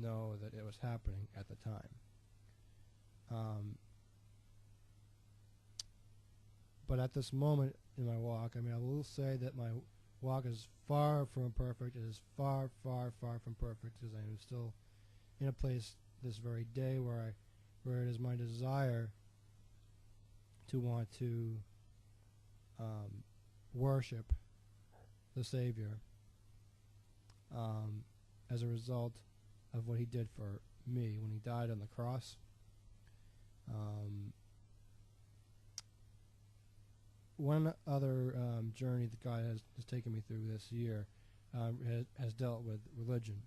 know that it was happening at the time. But at this moment in my walk, I mean, I will say that my walk is far from perfect. It is far, far, far from perfect, because I am still in a place this very day where it is my desire to want to worship the Savior as a result of what he did for me when he died on the cross. One other journey that God has taken me through this year has dealt with religion.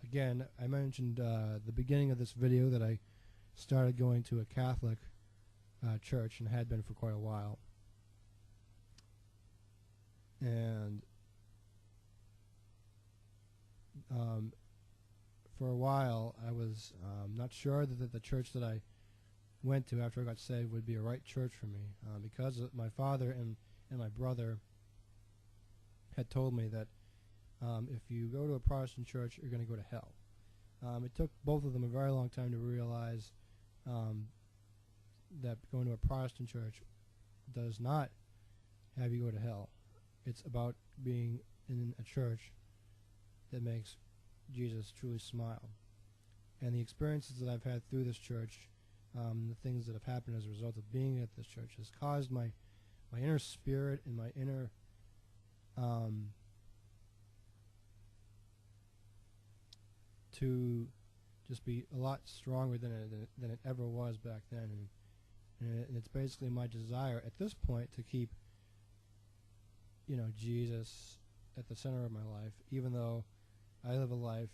Again, I mentioned the beginning of this video that I started going to a Catholic church, and had been for quite a while. And for a while, I was not sure that the church that I went to after I got saved would be a right church for me, because my father and my brother had told me that if you go to a Protestant church, you're going to go to hell. It took both of them a very long time to realize that going to a Protestant church does not have you go to hell. It's about being in a church that makes Jesus truly smile. And the experiences that I've had through this church, the things that have happened as a result of being at this church, has caused my inner spirit and my inner to just be a lot stronger than it ever was back then. And it's basically my desire at this point to keep, Jesus at the center of my life, even though I live a life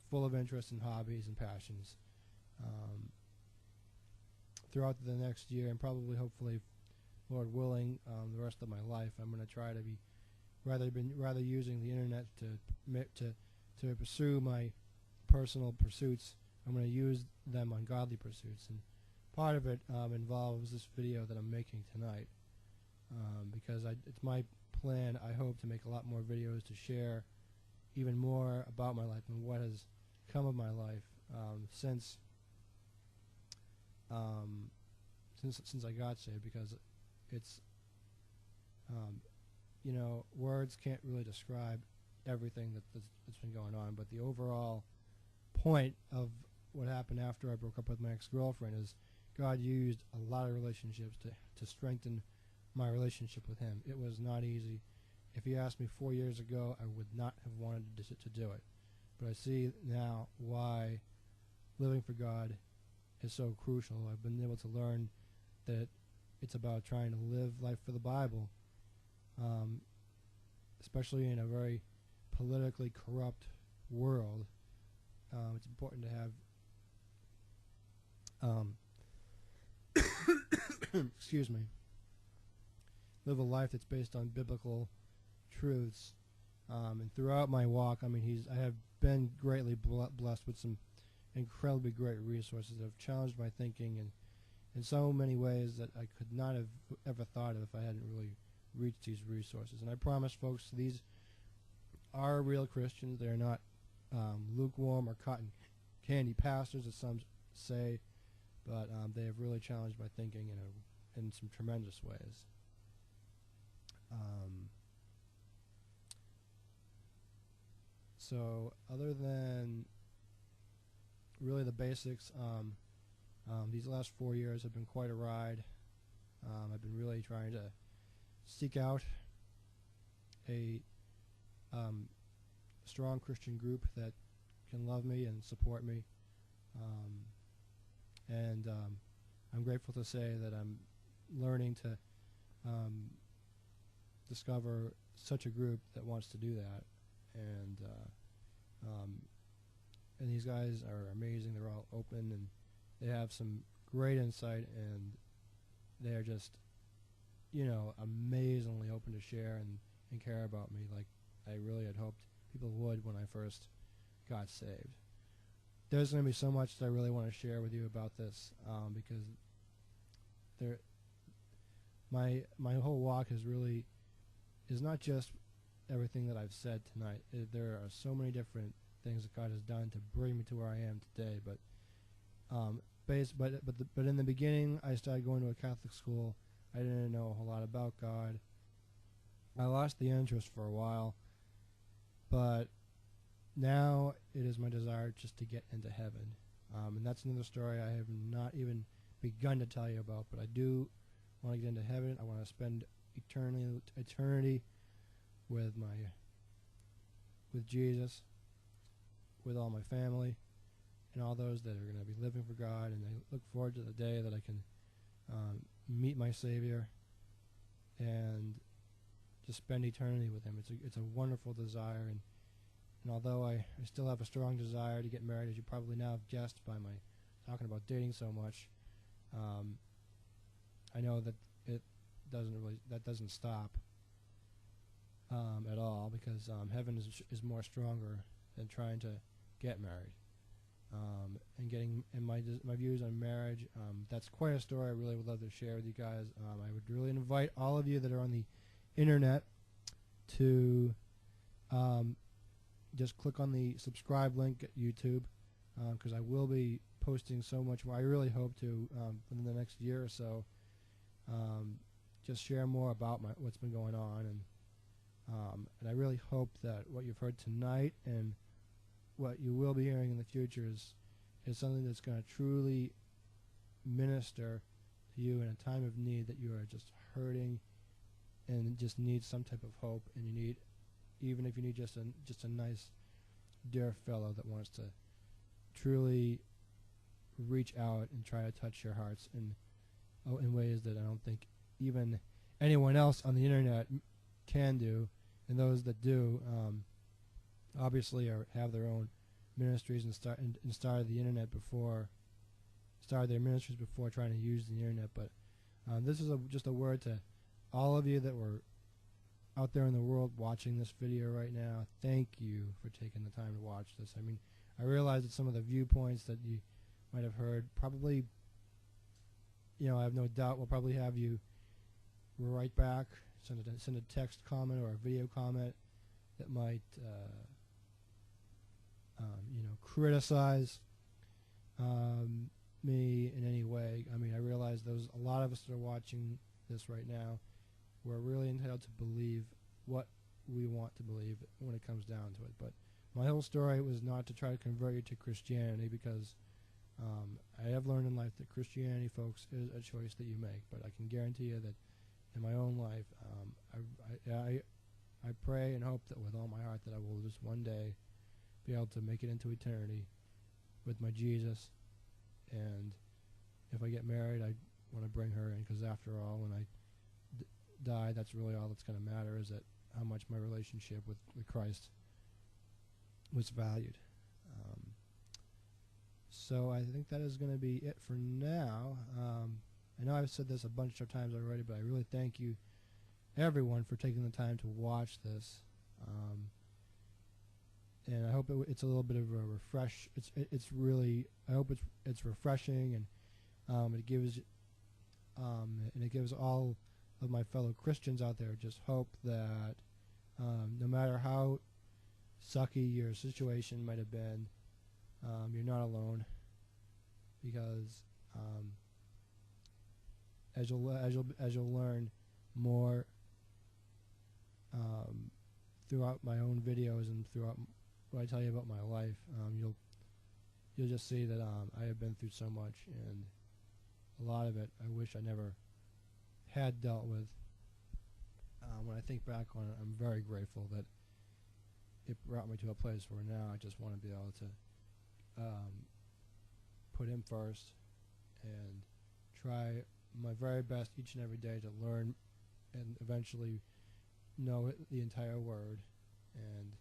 full of interests and hobbies and passions. Throughout the next year, and probably, hopefully, Lord willing, the rest of my life, I'm going to try to be rather using the internet to pursue my personal pursuits. I'm going to use them on godly pursuits, and part of it involves this video that I'm making tonight, because it's my plan, I hope, to make a lot more videos to share even more about my life and what has come of my life since I got saved, because it's words can't really describe everything that's been going on, but the overall point of what happened after I broke up with my ex-girlfriend is God used a lot of relationships to strengthen my relationship with him. It was not easy. If you asked me 4 years ago, I would not have wanted to do it. But I see now why living for God is so crucial. I've been able to learn that it's about trying to live life for the Bible, especially in a very politically corrupt world. It's important to have excuse me, live a life that's based on biblical truths. And throughout my walk, I mean, I have been greatly blessed with some incredibly great resources that have challenged my thinking in so many ways that I could not have ever thought of if I hadn't really reached these resources. And I promise, folks, these are real Christians. They are not lukewarm or cotton candy pastors, as some say, but they have really challenged my thinking in some tremendous ways. So other than really the basics, these last 4 years have been quite a ride. I've been really trying to seek out a strong Christian group that can love me and support me. And I'm grateful to say that I'm learning to discover such a group that wants to do that. And these guys are amazing. They're all open, and they have some great insight, and they're just, amazingly open to share and care about me like I really had hoped people would when I first got saved. There's going to be so much that I really want to share with you about this, because my whole walk is not just everything that I've said tonight. There are so many different things that God has done to bring me to where I am today. But but in the beginning, I started going to a Catholic school. I didn't know a whole lot about God. I lost the interest for a while, but now it is my desire just to get into heaven. And that's another story I have not even begun to tell you about, but I do want to get into heaven. I want to spend eternity with Jesus, with all my family, and all those that are going to be living for God. And I look forward to the day that I can meet my Savior and just spend eternity with Him. It's a wonderful desire, and although I still have a strong desire to get married, as you probably now have guessed by my talking about dating so much, I know that that doesn't stop at all, because heaven is more stronger than trying to get married. And my views on marriage, that's quite a story I really would love to share with you guys. I would really invite all of you that are on the internet to just click on the subscribe link at YouTube, because I will be posting so much more. I really hope to, within the next year or so, just share more about what's been going on, and I really hope that what you've heard tonight and what you will be hearing in the future is something that's going to truly minister to you in a time of need, that you are just hurting and just need some type of hope, and you need, even if you need just a nice dear fellow that wants to truly reach out and try to touch your hearts in ways that I don't think even anyone else on the internet can do. And those that do obviously have their own ministries and started the internet started their ministries before trying to use the internet. But this is just a word to all of you that were out there in the world watching this video right now. Thank you for taking the time to watch this. I mean, I realize that some of the viewpoints that you might have heard probably, I have no doubt will probably have you write back, send a text comment or a video comment that might criticize me in any way. I mean, I realize a lot of us that are watching this right now, we're really entitled to believe what we want to believe when it comes down to it. But my whole story was not to try to convert you to Christianity, because I have learned in life that Christianity, folks, is a choice that you make. But I can guarantee you that in my own life, I pray and hope that with all my heart that I will just one day be able to make it into eternity with my Jesus. And if I get married, I want to bring her in, because after all, when I die, that's really all that's going to matter, is that how much my relationship with Christ was valued. So I think that is going to be it for now. I know I've said this a bunch of times already, but I really thank you, everyone, for taking the time to watch this. And I hope it's a little bit of a refresh. It's really, I hope it's refreshing, and it gives all of my fellow Christians out there just hope that no matter how sucky your situation might have been, you're not alone, because as you'll learn more throughout my own videos and throughout what I tell you about my life, you'll just see that I have been through so much, and a lot of it I wish I never had dealt with. When I think back on it, I'm very grateful that it brought me to a place where now I just want to be able to put Him first and try my very best each and every day to learn and eventually know the entire Word, and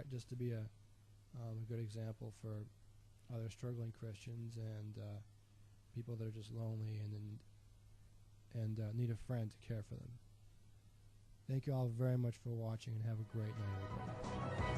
just to be a good example for other struggling Christians and people that are just lonely and need a friend to care for them. Thank you all very much for watching, and have a great night, everybody.